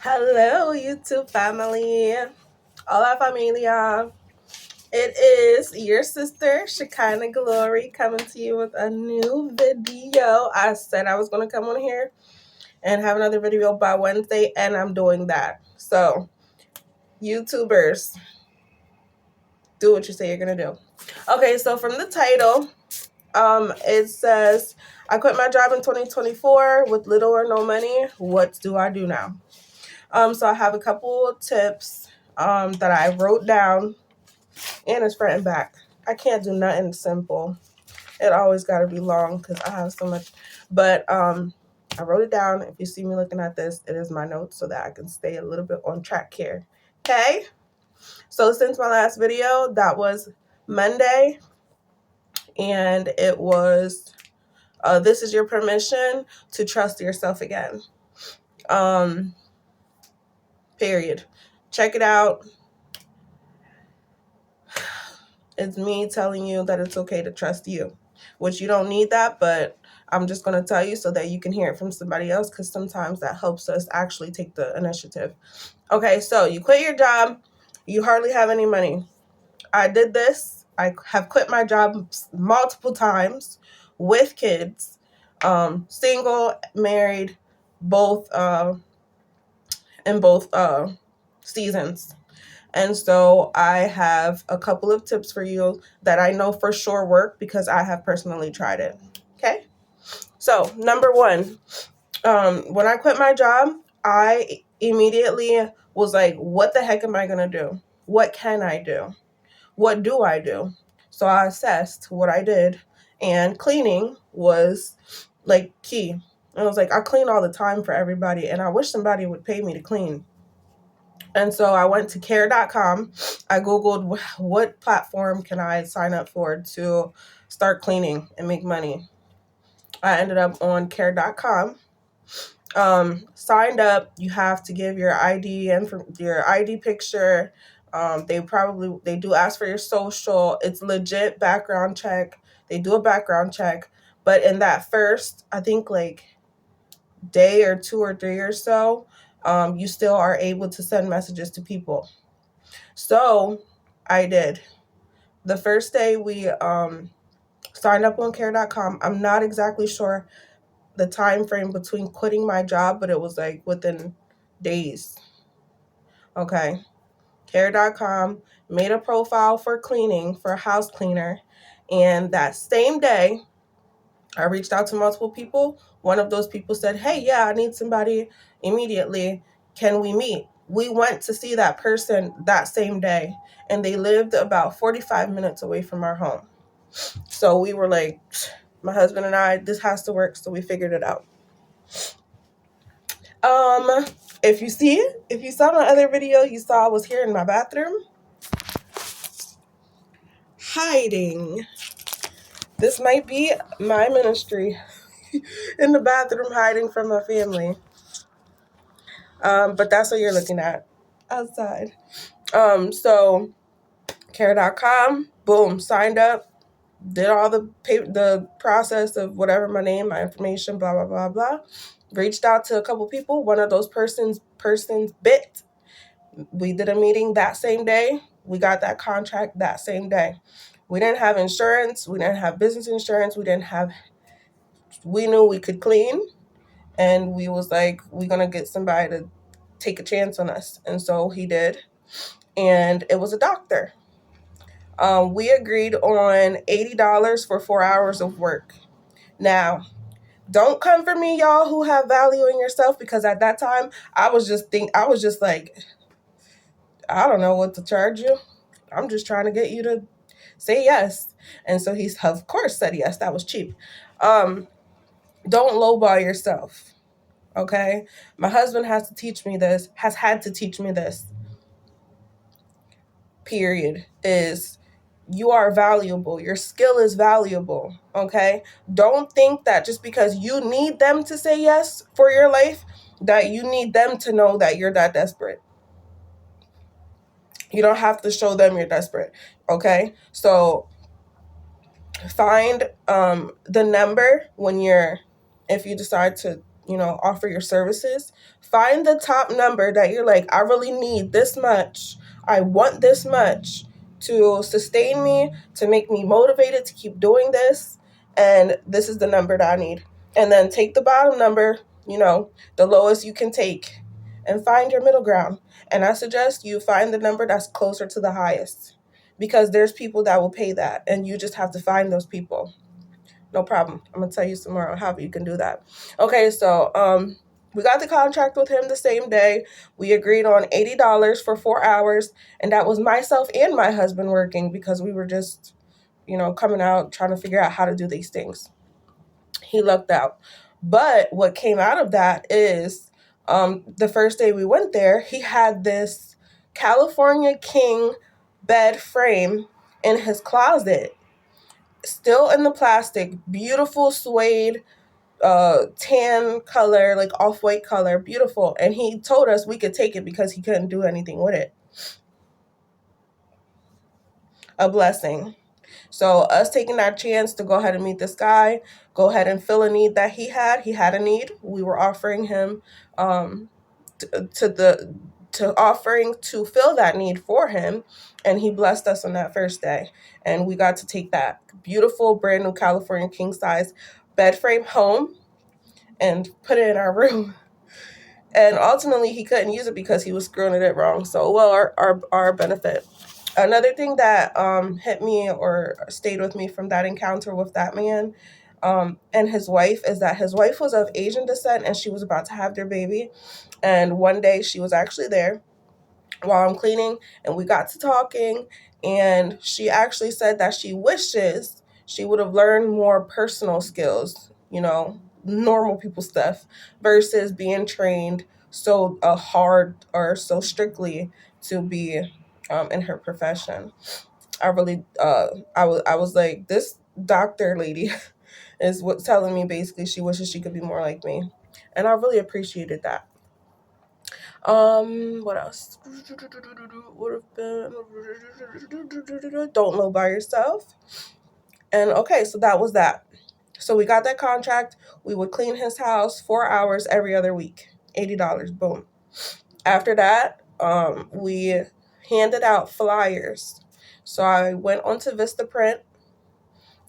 Hello, YouTube family. Hola, familia. It is your sister, Shekinah Glory, coming to you with a new video. I said I was going to come on here and have another video by Wednesday, and I'm doing that. So, YouTubers, do what you say you're going to do. Okay, so from the title, it says, I quit my job in 2024 with little or no money. What do I do now? So I have a couple tips that I wrote down, and it's front and back. I can't do nothing simple. It always got to be long because I have so much. But I wrote it down. If you see me looking at this, it is my notes so that I can stay a little bit on track here. Okay? So since my last video, that was Monday, and it was, this is your permission to trust yourself again. Period. Check it out. It's me telling you that it's okay to trust you, which you don't need that, but I'm just going to tell you so that you can hear it from somebody else, because sometimes that helps us actually take the initiative. Okay, so you quit your job. You hardly have any money. I did this. I have quit my job multiple times with kids, single, married, both in both seasons. And so I have a couple of tips for you that I know for sure work because I have personally tried it. Okay. So number one, when I quit my job, I immediately was like, what the heck am I going to do? What can I do? What do I do? So I assessed what I did, and cleaning was like key. I was like, I clean all the time for everybody, and I wish somebody would pay me to clean. And so I went to care.com. I Googled what platform can I sign up for to start cleaning and make money. I ended up on care.com. Signed up. You have to give your ID and your ID picture. They do ask for your social. It's legit background check. They do a background check. But in that first, I think like day or 2 or 3 or so, you still are able to send messages to people. So I did. The first day we signed up on care.com. I'm not exactly sure the time frame between quitting my job, but it was like within days. Okay. Care.com, made a profile for cleaning, for a house cleaner. And that same day, I reached out to multiple people. One of those people said, hey, yeah, I need somebody immediately. Can we meet? We went to see that person that same day, and they lived about 45 minutes away from our home. So we were like, my husband and I, this has to work. So we figured it out. If you saw my other video, you saw I was here in my bathroom hiding. This might be my ministry in the bathroom hiding from my family. But that's what you're looking at outside. So care.com, boom, signed up, did all the process of whatever, my name, my information, blah, blah, blah, blah. Reached out to a couple people. One of those persons bit. We did a meeting that same day. We got that contract that same day. We didn't have insurance. We didn't have business insurance. We knew we could clean. And we was like, we're going to get somebody to take a chance on us. And so he did. And it was a doctor. We agreed on $80 for 4 hours of work. Now, don't come for me, y'all who have value in yourself, because at that time I was just like, I don't know what to charge you. I'm just trying to get you to say yes. And so he's of course said yes. That was cheap. Don't lowball yourself. Okay. My husband has had to teach me this. Period. Is you are valuable. Your skill is valuable. Okay. Don't think that just because you need them to say yes for your life, that you need them to know that you're that desperate. You don't have to show them you're desperate. Okay. So find the number if you decide to offer your services, find the top number that you're like, I really need this much. I want this much to sustain me, to make me motivated to keep doing this. And this is the number that I need. And then take the bottom number, the lowest you can take, and find your middle ground. And I suggest you find the number that's closer to the highest, because there's people that will pay that, and you just have to find those people. No problem. I'm gonna tell you some more on how you can do that. Okay, so we got the contract with him the same day. We agreed on $80 for 4 hours, and that was myself and my husband working, because we were just, coming out trying to figure out how to do these things. He lucked out. But what came out of that is, the first day we went there, he had this California King bed frame in his closet, still in the plastic, beautiful suede, tan color, like off-white color, beautiful. And he told us we could take it because he couldn't do anything with it. A blessing. So us taking that chance to go ahead and meet this guy, go ahead and fill a need that he had. He had a need. We were offering him to offering to fill that need for him, and he blessed us on that first day. And we got to take that beautiful brand new California king size bed frame home and put it in our room. And ultimately he couldn't use it because he was screwing it wrong. So, well, our benefit. Another thing that hit me or stayed with me from that encounter with that man and his wife is that his wife was of Asian descent, and she was about to have their baby. And one day she was actually there while I'm cleaning, and we got to talking, and she actually said that she wishes she would have learned more personal skills, normal people stuff, versus being trained so hard or so strictly to be in her profession. I really, I was like, this doctor lady is what telling me basically she wishes she could be more like me, and I really appreciated that. What else? Would have been don't live by yourself. And okay, so that was that. So we got that contract. We would clean his house 4 hours every other week. $80. Boom. After that, we handed out flyers. So I went onto Vistaprint,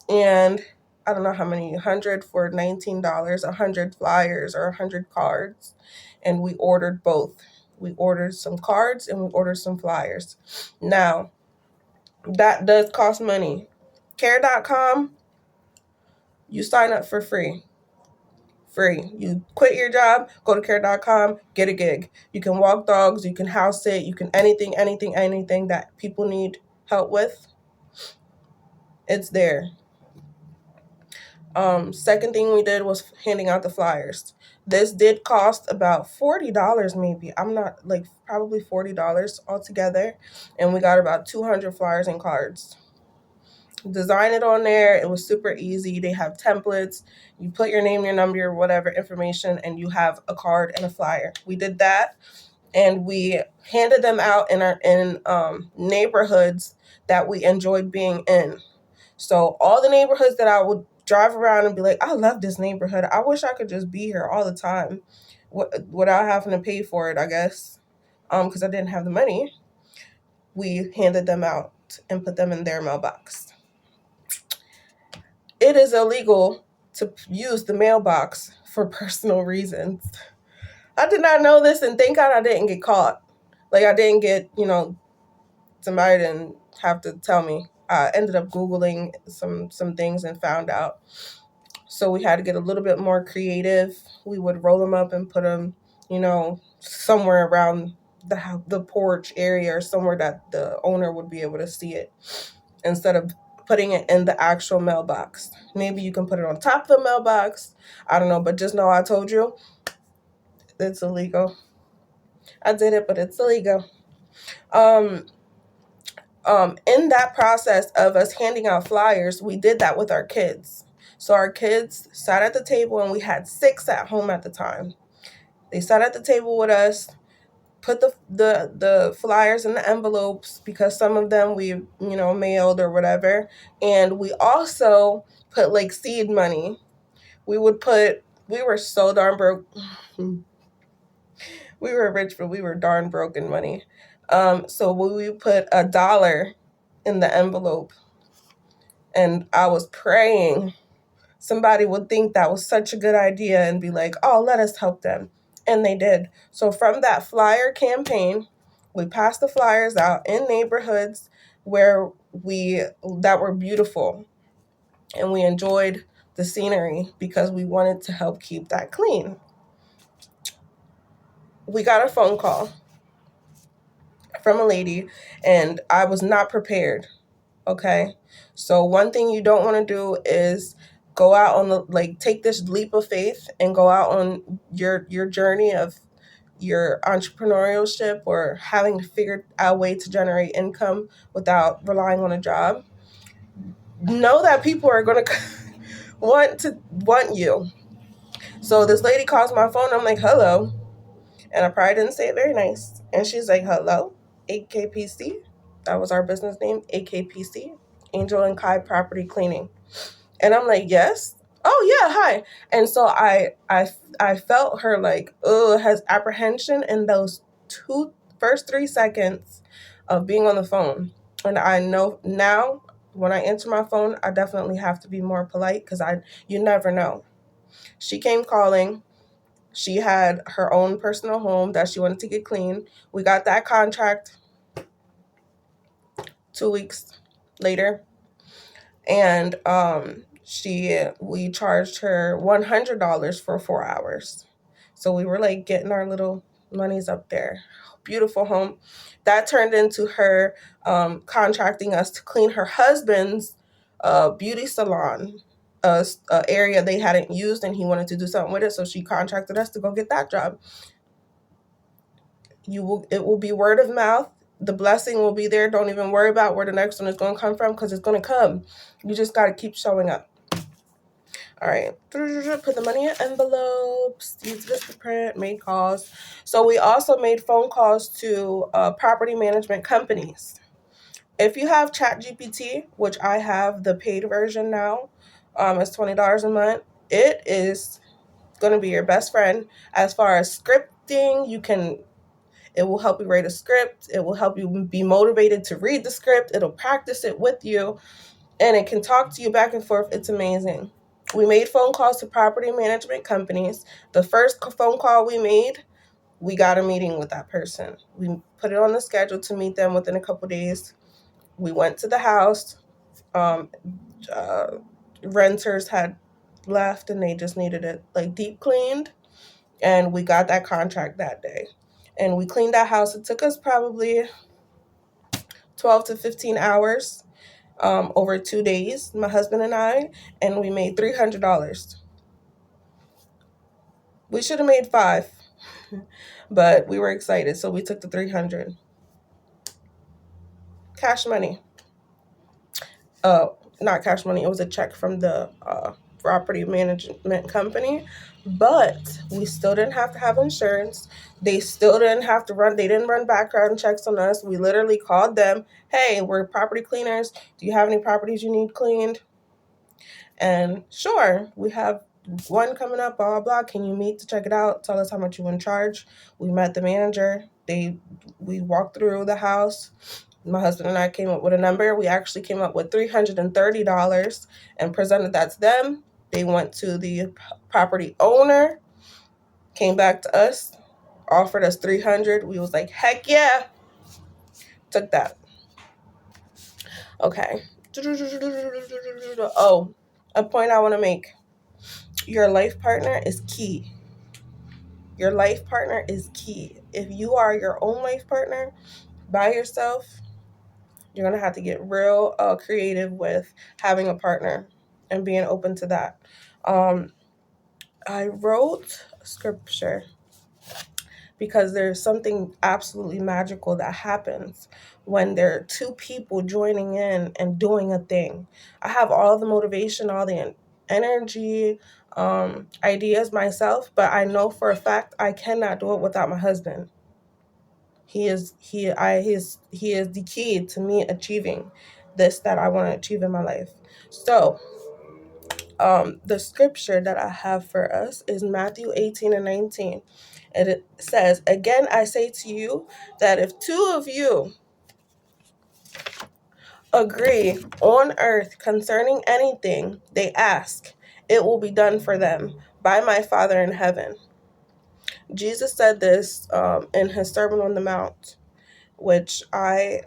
and I don't know how many, 100 for $19, 100 flyers or 100 cards. And we ordered both. We ordered some cards and we ordered some flyers. Now, that does cost money. Care.com, you sign up for free. Free. You quit your job, go to care.com, get a gig. You can walk dogs, you can house sit, you can anything that people need help with. It's there. Second thing we did was handing out the flyers. This did cost about $40 maybe. I'm not like probably $40 altogether. And we got about 200 flyers and cards. Design it on there. It was super easy. They have templates. You put your name, your number, your whatever information, and you have a card and a flyer. We did that, and we handed them out in our neighborhoods that we enjoyed being in. So all the neighborhoods that I would drive around and be like, I love this neighborhood. I wish I could just be here all the time without having to pay for it, I guess, because I didn't have the money. We handed them out and put them in their mailbox. It is illegal to use the mailbox for personal reasons. I did not know this, and thank God I didn't get caught. Like, I didn't get, somebody didn't have to tell me. I ended up Googling some things and found out. So we had to get a little bit more creative. We would roll them up and put them, somewhere around the porch area or somewhere that the owner would be able to see it, instead of putting it in the actual mailbox. Maybe you can put it on top of the mailbox. I don't know, but just know I told you it's illegal. I did it, but it's illegal. In that process of us handing out flyers, we did that with our kids. So our kids sat at the table, and we had 6 at home at the time. They sat at the table with us, put the flyers in the envelopes, because some of them we mailed or whatever, and we also put like seed money. We would put We were so darn broke. We were rich, but we were darn broke in money. So we put $1 in the envelope, and I was praying somebody would think that was such a good idea and be like, oh, let us help them. And they did. So from that flyer campaign, we passed the flyers out in neighborhoods where that were beautiful, and we enjoyed the scenery because we wanted to help keep that clean. We got a phone call from a lady, and I was not prepared. Okay. So one thing you don't want to do is go out on take this leap of faith and go out on your journey of your entrepreneurship or having to figure out a way to generate income without relying on a job. Know that people are going to want you. So this lady calls my phone. I'm like, hello. And I probably didn't say it very nice. And she's like, hello, AKPC. That was our business name, AKPC, Angel and Kai Property Cleaning. And I'm like, yes. Oh yeah, hi. And so I felt her has apprehension in those first 3 seconds of being on the phone. And I know now when I answer my phone, I definitely have to be more polite because you never know. She came calling. She had her own personal home that she wanted to get clean. We got that contract 2 weeks later. And we charged her $100 for 4 hours. So we were getting our little monies up there. Beautiful home. That turned into her contracting us to clean her husband's beauty salon area they hadn't used, and he wanted to do something with it. So she contracted us to go get that job. It will be word of mouth. The blessing will be there. Don't even worry about where the next one is going to come from, because it's going to come. You just got to keep showing up. All right. Put the money in envelopes. Use Vistaprint. Made calls. So we also made phone calls to property management companies. If you have ChatGPT, which I have the paid version now, it's $20 a month. It is going to be your best friend as far as scripting. It will help you write a script. It will help you be motivated to read the script. It'll practice it with you, and it can talk to you back and forth. It's amazing. We made phone calls to property management companies. The first phone call we made, we got a meeting with that person. We put it on the schedule to meet them within a couple days. We went to the house. Renters had left, and they just needed it deep cleaned. And we got that contract that day. And we cleaned that house. It took us probably 12 to 15 hours over 2 days, my husband and I, and we made $300. We should have made 5, but we were excited, so we took the 300. Cash money. Not cash money. It was a check from the property management company, but we still didn't have to have insurance. They still didn't have to they didn't run background checks on us. We literally called them. Hey, we're property cleaners. Do you have any properties you need cleaned? And sure, we have one coming up, blah, blah, blah. Can you meet to check it out? Tell us how much you want to charge. We met the manager. We walked through the house. My husband and I came up with a number. We actually came up with $330 and presented that to them. They went to the property owner, came back to us, offered us $300. We was like, heck yeah. Took that. Okay. Oh, a point I want to make. Your life partner is key. Your life partner is key. If you are your own life partner by yourself, you're going to have to get real creative with having a partner and being open to that. I wrote scripture because there's something absolutely magical that happens when there are two people joining in and doing a thing. I have all the motivation, all the energy, ideas myself, but I know for a fact I cannot do it without my husband. He is the key to me achieving this that I want to achieve in my life. So The scripture that I have for us is Matthew 18:19. And it says, "Again, I say to you that if two of you agree on earth concerning anything they ask, it will be done for them by my Father in heaven." Jesus said this in his Sermon on the Mount, which I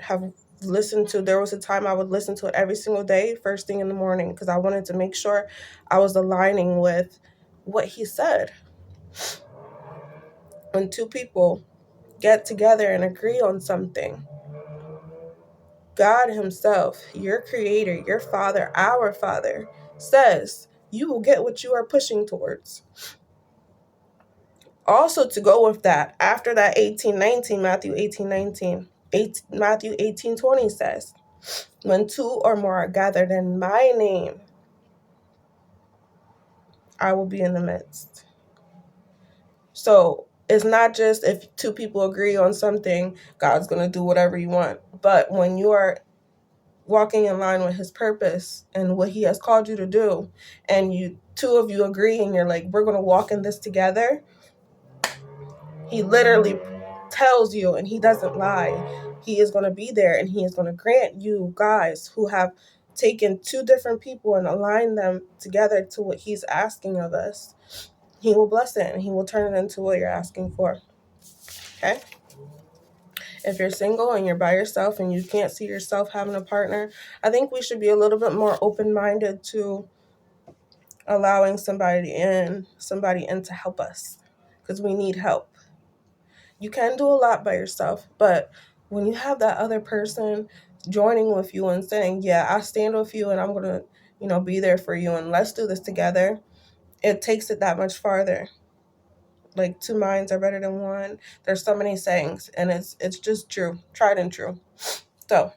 have listened to. There was a time I would listen to it every single day, first thing in the morning, because I wanted to make sure I was aligning with what he said. When two people get together and agree on something, God himself, your creator, your father, our father, says you will get what you are pushing towards. Also, to go with that, after that 18:19, Matthew 18:19, Matthew 18:20 says, "When two or more are gathered in my name, I will be in the midst." So it's not just if two people agree on something, God's going to do whatever you want. But when you are walking in line with his purpose and what he has called you to do, and you two of you agree and you're like, we're going to walk in this together, he literally tells you, and he doesn't lie, he is going to be there, and he is going to grant you guys who have taken two different people and aligned them together to what he's asking of us. He will bless it and he will turn it into what you're asking for. Okay? If you're single and you're by yourself and you can't see yourself having a partner, I think we should be a little bit more open-minded to allowing somebody in to help us, because we need help. You can do a lot by yourself, but when you have that other person joining with you and saying, yeah, I stand with you and I'm going to, be there for you and let's do this together, it takes it that much farther. Like, two minds are better than one. There's so many sayings, and it's just true, tried and true. So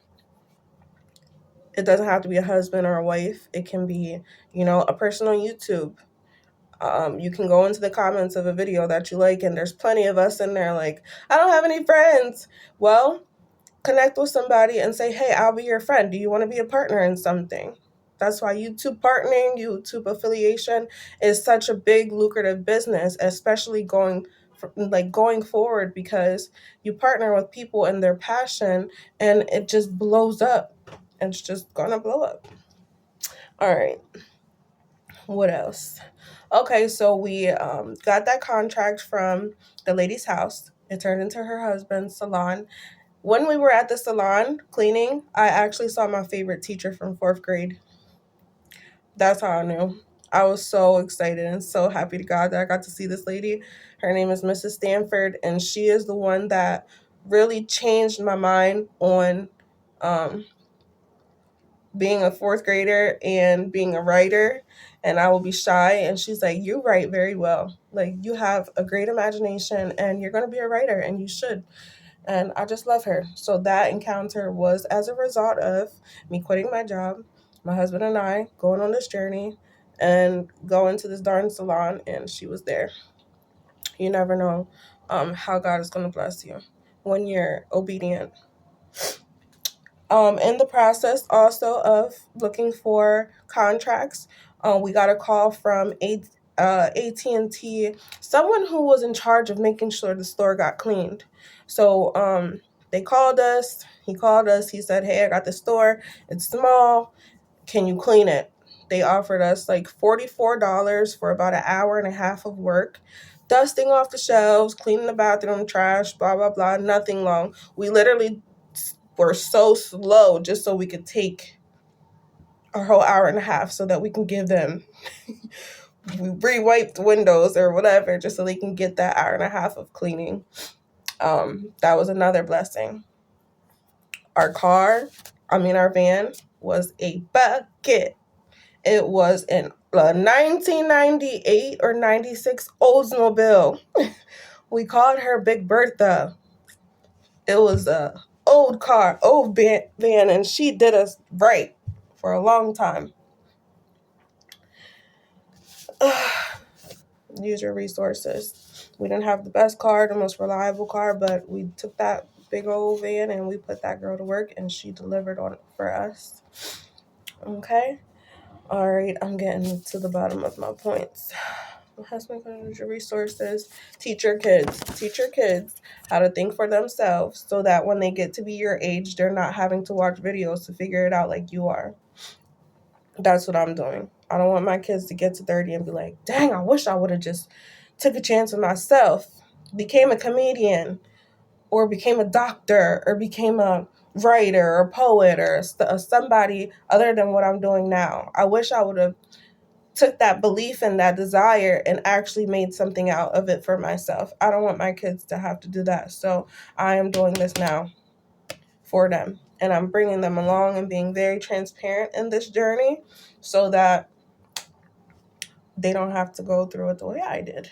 it doesn't have to be a husband or a wife. It can be, a person on YouTube. You can go into the comments of a video that you like, and there's plenty of us in there like, I don't have any friends. Well, connect with somebody and say, hey, I'll be your friend. Do you want to be a partner in something? That's why YouTube partnering, YouTube affiliation is such a big lucrative business, especially going forward, because you partner with people and their passion and it just blows up. It's just gonna blow up. All right. What else? Okay, so we got that contract from the lady's house. It turned into her husband's salon. When we were at the salon cleaning, I actually saw my favorite teacher from fourth grade. That's how I knew. I was so excited and so happy to God that I got to see this lady. Her name is Mrs. Stanford, and she is the one that really changed my mind on um, being a fourth grader and being a writer. And I will be shy. And she's like, you write very well. Like, you have a great imagination and you're going to be a writer, and you should. And I just love her. So that encounter was as a result of me quitting my job, my husband and I going on this journey and going to this darn salon, and she was there. You never know how God is going to bless you when you're obedient. In the process also of looking for contracts, we got a call from AT&T, someone who was in charge of making sure the store got cleaned. So they called us. He called us. He said, hey, I got the store. It's small. Can you clean it? They offered us like $44 for about an hour and a half of work, dusting off the shelves, cleaning the bathroom, trash, blah, blah, blah, nothing long. We literally were so slow just so we could take a whole hour and a half so that we can give them, we re-wiped windows or whatever just so they can get that hour and a half of cleaning. That was another blessing. Our van was a bucket. It was a 1998 or 96 Oldsmobile. We called her Big Bertha. It was a old van, and she did us right for a long time. Use your resources. We didn't have the best car, the most reliable car, but we took that big old van and we put that girl to work, and she delivered on it for us. Okay. All right, I'm getting to the bottom of my points. Husband financial resources. Teach your kids how to think for themselves so that when they get to be your age, they're not having to watch videos to figure it out like you are. That's what I'm doing. I don't want my kids to get to 30 and be like, dang, I wish I would have just took a chance with myself, became a comedian, or became a doctor, or became a writer or poet or somebody other than what I'm doing now. I wish I would have took that belief and that desire and actually made something out of it for myself. I don't want my kids to have to do that. So I am doing this now for them. And I'm bringing them along and being very transparent in this journey so that they don't have to go through it the way I did,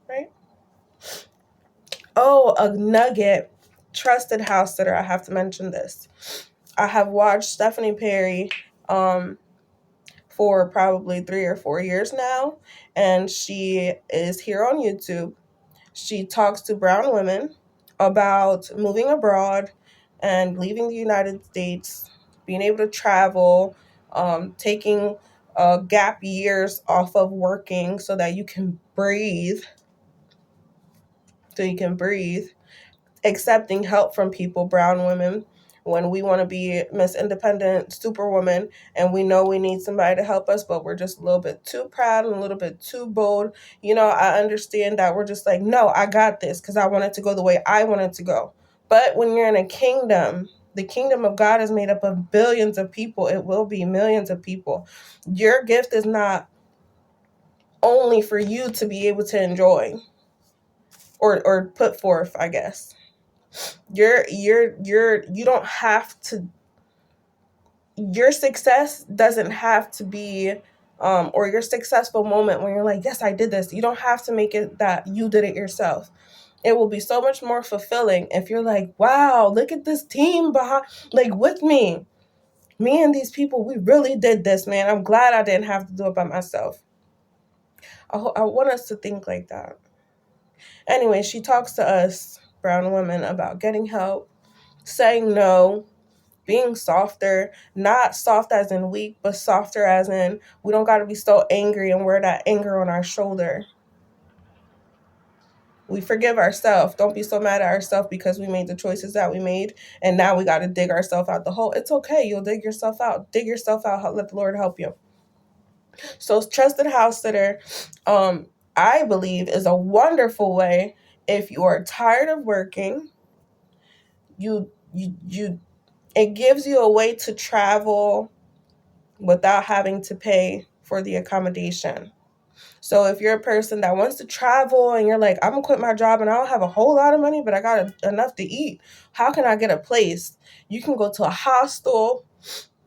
right? Oh, a nugget. Trusted house sitter. I have to mention this. I have watched Stephanie Perry for probably 3 or 4 years now, and she is here on YouTube. She talks to brown women about moving abroad and leaving the United States, being able to travel, taking gap years off of working so that you can breathe, accepting help from people, brown women, when we want to be Miss Independent Superwoman and we know we need somebody to help us, but we're just a little bit too proud and a little bit too bold. I understand that we're just like, no, I got this because I want it to go the way I want it to go. But when you're in a kingdom, the kingdom of God is made up of billions of people. It will be millions of people. Your gift is not only for you to be able to enjoy or put forth, I guess. You don't have to, your success doesn't have to be or your successful moment when you're like, yes, I did this. You don't have to make it that you did it yourself. It will be so much more fulfilling if you're like, wow, look at this team behind, like with me and these people, we really did this, man. I'm glad I didn't have to do it by myself. I want us to think like that. Anyway, she talks to us brown women about getting help, saying no, being softer, not soft as in weak, but softer as in we don't got to be so angry and wear that anger on our shoulder. We forgive ourselves. Don't be so mad at ourselves because we made the choices that we made and now we got to dig ourselves out the hole. It's okay. You'll dig yourself out. Dig yourself out. Let the Lord help you. So trusted house sitter, I believe, is a wonderful way if you are tired of working. It gives you a way to travel without having to pay for the accommodation. So if you're a person that wants to travel and you're like, I'm gonna quit my job and I don't have a whole lot of money, but I got enough to eat, how can I get a place? You can go to a hostel.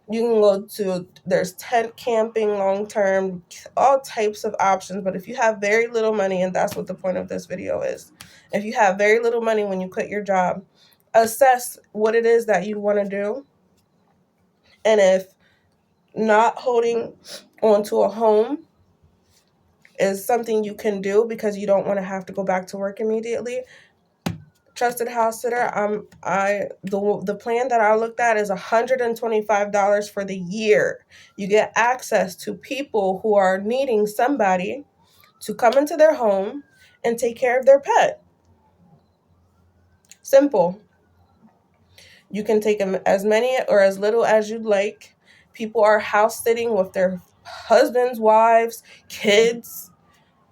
You can go to, there's tent camping, long-term, all types of options. But if you have very little money, and that's what the point of this video is, if you have very little money when you quit your job, assess what it is that you want to do. And if not holding onto a home is something you can do because you don't want to have to go back to work immediately, trusted house sitter, the plan that I looked at is $125 for the year. You get access to people who are needing somebody to come into their home and take care of their pet. Simple. You can take them as many or as little as you'd like. People are house sitting with their husbands, wives, kids,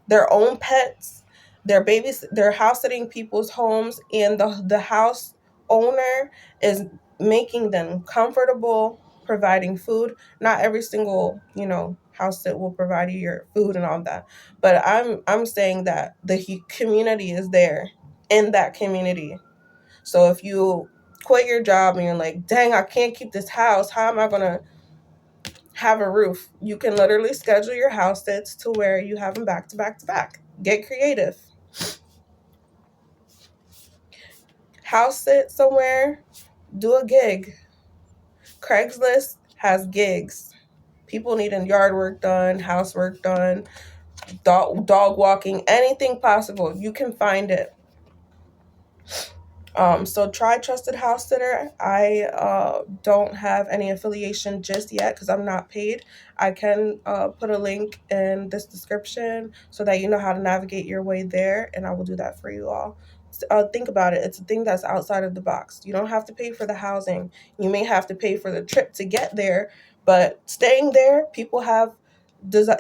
their own pets. They're house sitting people's homes, and the house owner is making them comfortable, providing food. Not every single, house sit will provide you your food and all that. But I'm saying that the community is there in that community. So if you quit your job and you're like, dang, I can't keep this house, how am I gonna have a roof? You can literally schedule your house sits to where you have them back to back to back. Get creative. House sit somewhere, do a gig. Craigslist has gigs. People needing yard work done, housework done, dog walking, anything possible. You can find it. So try Trusted House Sitter. I don't have any affiliation just yet because I'm not paid. I can put a link in this description so that you know how to navigate your way there, and I will do that for you all. Think about it. It's a thing that's outside of the box. You don't have to pay for the housing. You may have to pay for the trip to get there, but staying there, people have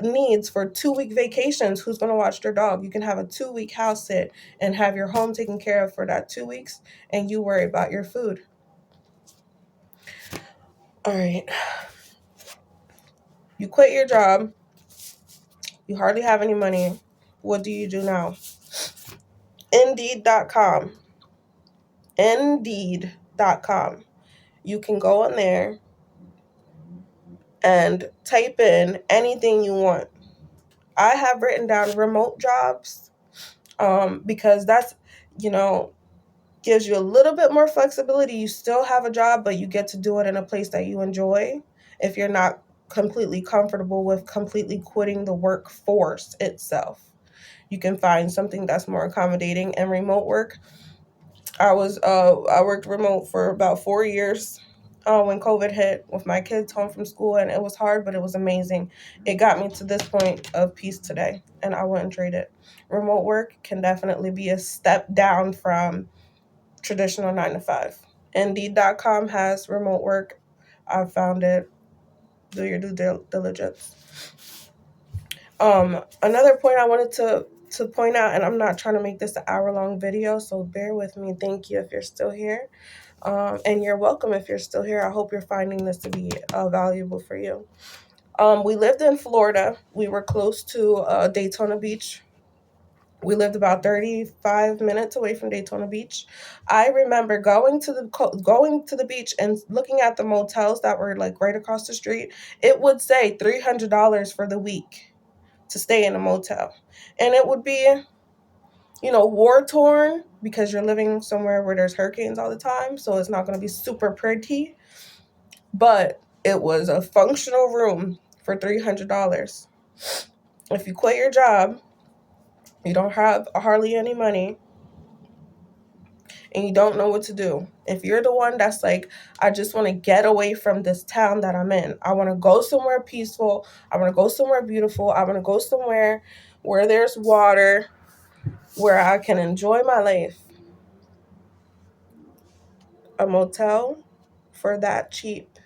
needs for 2-week vacations. Who's going to watch their dog? You can have a 2-week house sit and have your home taken care of for that 2 weeks, and you worry about your food. All right. You quit your job. You hardly have any money. What do you do now? Indeed.com. Indeed.com. You can go on there and type in anything you want. I have written down remote jobs because that's, you know, gives you a little bit more flexibility. You still have a job, but you get to do it in a place that you enjoy. If you're not completely comfortable with completely quitting the workforce itself, you can find something that's more accommodating. And remote work, I worked remote for about 4 years when COVID hit with my kids home from school, and it was hard, but it was amazing. It got me to this point of peace today, and I wouldn't trade it. Remote work can definitely be a step down from traditional 9 to 5. Indeed.com has remote work. I found it. Do your due diligence. Another point I wanted to point out, and I'm not trying to make this an hour-long video, so bear with me. Thank you if you're still here. And you're welcome if you're still here. I hope you're finding this to be valuable for you. We lived in Florida. We were close to Daytona Beach. We lived about 35 minutes away from Daytona Beach. I remember going to the beach and looking at the motels that were like right across the street. It would say $300 for the week to stay in a motel. And it would be, war torn because you're living somewhere where there's hurricanes all the time, so it's not going to be super pretty. But it was a functional room for $300. If you quit your job, you don't have hardly any money, and you don't know what to do. If you're the one that's like, I just want to get away from this town that I'm in. I want to go somewhere peaceful. I want to go somewhere beautiful. I want to go somewhere where there's water, where I can enjoy my life. A motel for that cheap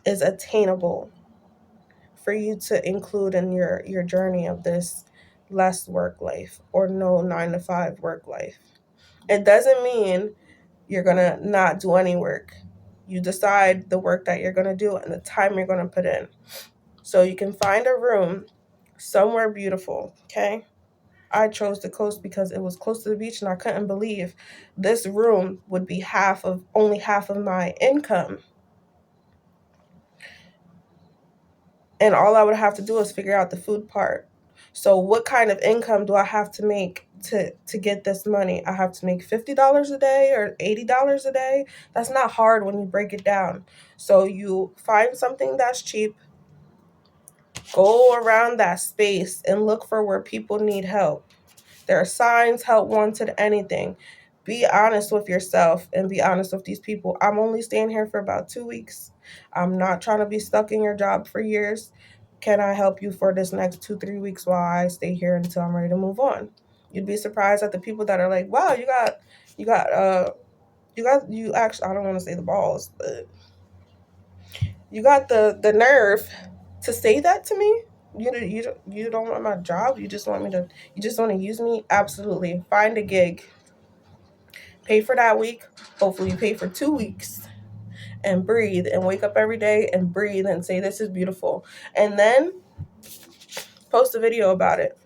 is attainable for you to include in your journey of this less work life or no 9 to 5 work life. It doesn't mean you're going to not do any work. You decide the work that you're going to do and the time you're going to put in. So you can find a room somewhere beautiful, okay? I chose the coast because it was close to the beach, and I couldn't believe this room would be only half of my income. And all I would have to do is figure out the food part. So what kind of income do I have to make to get this money? I have to make $50 a day or $80 a day. That's not hard when you break it down. So you find something that's cheap, go around that space and look for where people need help. There are signs, help wanted, anything. Be honest with yourself and be honest with these people. I'm only staying here for about 2 weeks. I'm not trying to be stuck in your job for years. Can I help you for this next 2-3 weeks while I stay here until I'm ready to move on? You'd be surprised at the people that are like, wow, you actually, I don't want to say the balls, but you got the nerve to say that to me. You don't want my job. You just want to use me. Absolutely. Find a gig. Pay for that week. Hopefully you pay for 2 weeks and breathe and wake up every day and breathe and say, this is beautiful. And then post a video about it.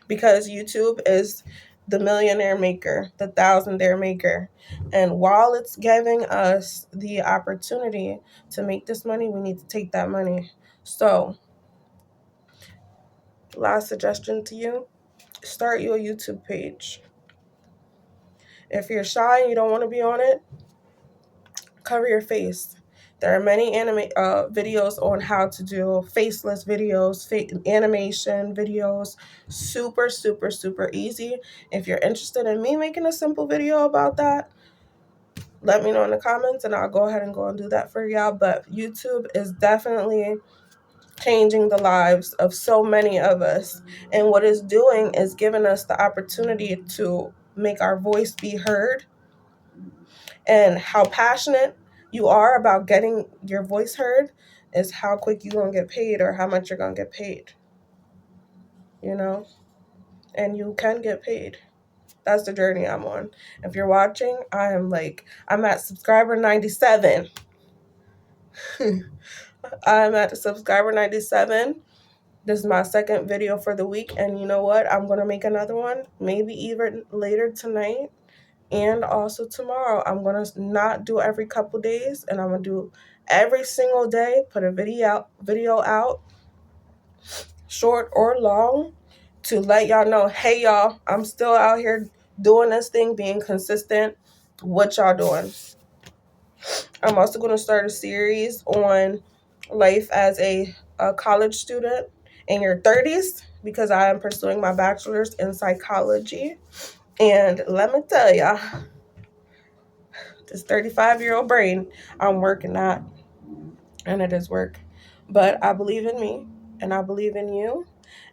Because YouTube is the millionaire maker, the thousandaire maker. And while it's giving us the opportunity to make this money, we need to take that money. So, last suggestion to you, start your YouTube page. If you're shy and you don't want to be on it, cover your face. There are many videos on how to do faceless videos, animation videos. Super, super, super easy. If you're interested in me making a simple video about that, let me know in the comments and I'll go ahead and go and do that for y'all. But YouTube is definitely changing the lives of so many of us. And what it's doing is giving us the opportunity to make our voice be heard. And how passionate you are about getting your voice heard is how quick you're going to get paid or how much you're going to get paid. You know? And you can get paid. That's the journey I'm on. If you're watching, I'm at subscriber 97. I'm at subscriber 97. This is my second video for the week. And you know what? I'm going to make another one, maybe even later tonight. And also tomorrow. I'm going to not do every couple days. And I'm going to do every single day. Put a video out, short or long, to let y'all know, hey, y'all, I'm still out here doing this thing, being consistent. What y'all doing? I'm also going to start a series on life as a college student in your 30s because I am pursuing my bachelor's in psychology. And let me tell y'all, this 35-year-old brain I'm working at, and it is work. But I believe in me, and I believe in you,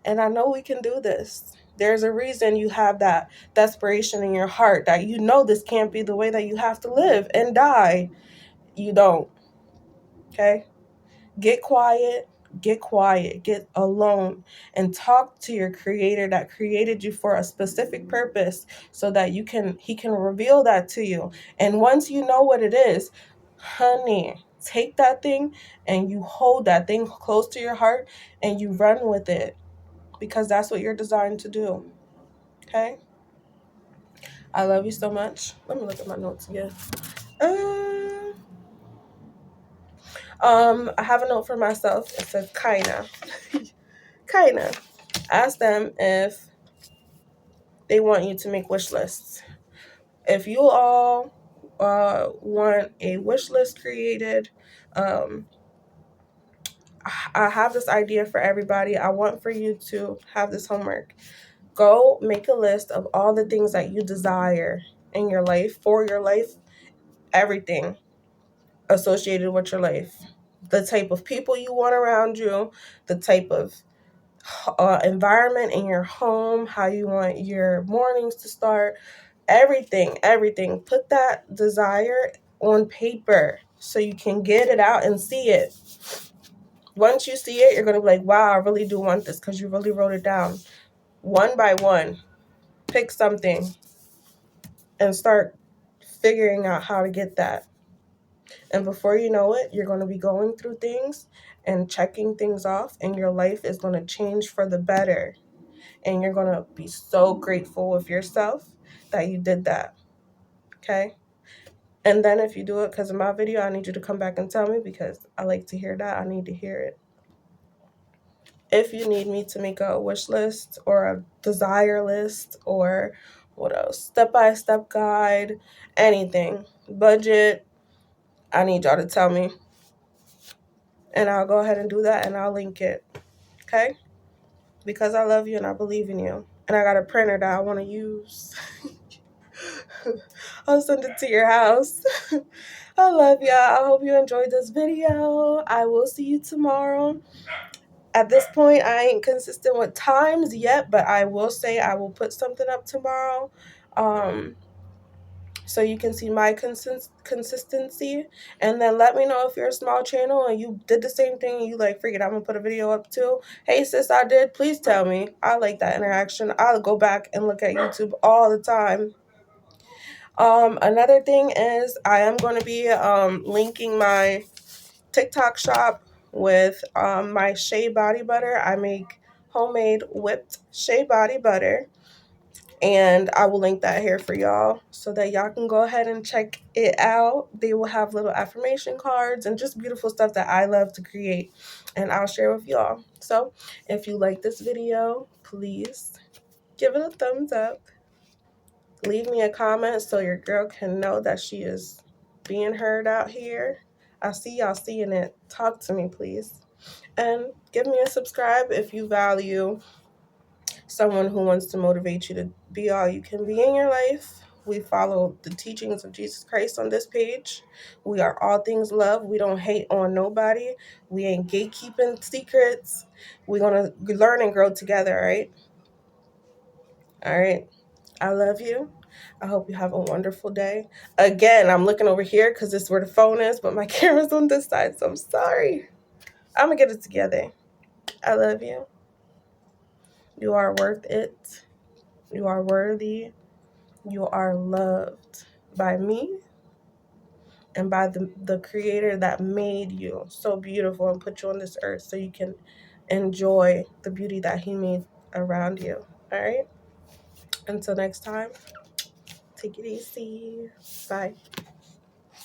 and I know we can do this. There's a reason you have that desperation in your heart that you know this can't be the way that you have to live and die. You don't. Okay? Get quiet, get alone, and talk to your creator that created you for a specific purpose so that he can reveal that to you. And once you know what it is, honey, take that thing and you hold that thing close to your heart and you run with it because that's what you're designed to do. Okay? I love you so much. Let me look at my notes again. I have a note for myself. It says kinda. Kinda. Ask them if they want you to make wish lists. If you all want a wish list created, I have this idea for everybody. I want for you to have this homework. Go make a list of all the things that you desire in your life, for your life, everything associated with your life. The type of people you want around you, the type of environment in your home, how you want your mornings to start, everything. Put that desire on paper so you can get it out and see it. Once you see it, you're going to be like, wow, I really do want this because you really wrote it down. One by one, pick something and start figuring out how to get that. And before you know it, you're going to be going through things and checking things off, and your life is going to change for the better. And you're going to be so grateful with yourself that you did that. Okay? And then if you do it because of my video, I need you to come back and tell me because I like to hear that. I need to hear it. If you need me to make a wish list or a desire list or what else, step-by-step guide, anything, budget, I need y'all to tell me. And I'll go ahead and do that and I'll link it. Okay? Because I love you and I believe in you. And I got a printer that I want to use. I'll send it to your house. I love y'all. I hope you enjoyed this video. I will see you tomorrow. At this point, I ain't consistent with times yet, but I will say I will put something up tomorrow. So you can see my consistency. And then let me know if you're a small channel and you did the same thing and you like, freaking, I'm going to put a video up too. Hey, sis, I did. Please tell me. I like that interaction. I'll go back and look at YouTube all the time. Another thing is I am going to be linking my TikTok shop with my Shea body butter. I make homemade whipped Shea body butter. And I will link that here for y'all so that y'all can go ahead and check it out. They will have little affirmation cards and just beautiful stuff that I love to create. And I'll share with y'all. So if you like this video, please give it a thumbs up. Leave me a comment so your girl can know that she is being heard out here. I see y'all seeing it. Talk to me, please. And give me a subscribe if you value someone who wants to motivate you to be all you can be in your life. We follow the teachings of Jesus Christ on this page. We are all things love. We don't hate on nobody. We ain't gatekeeping secrets. We're going to learn and grow together, all right? All right. I love you. I hope you have a wonderful day. Again, I'm looking over here because this is where the phone is, but my camera's on this side, so I'm sorry. I'm going to get it together. I love you. You are worth it. You are worthy. You are loved by me and by the creator that made you so beautiful and put you on this earth so you can enjoy the beauty that he made around you. All right? Until next time, take it easy. Bye.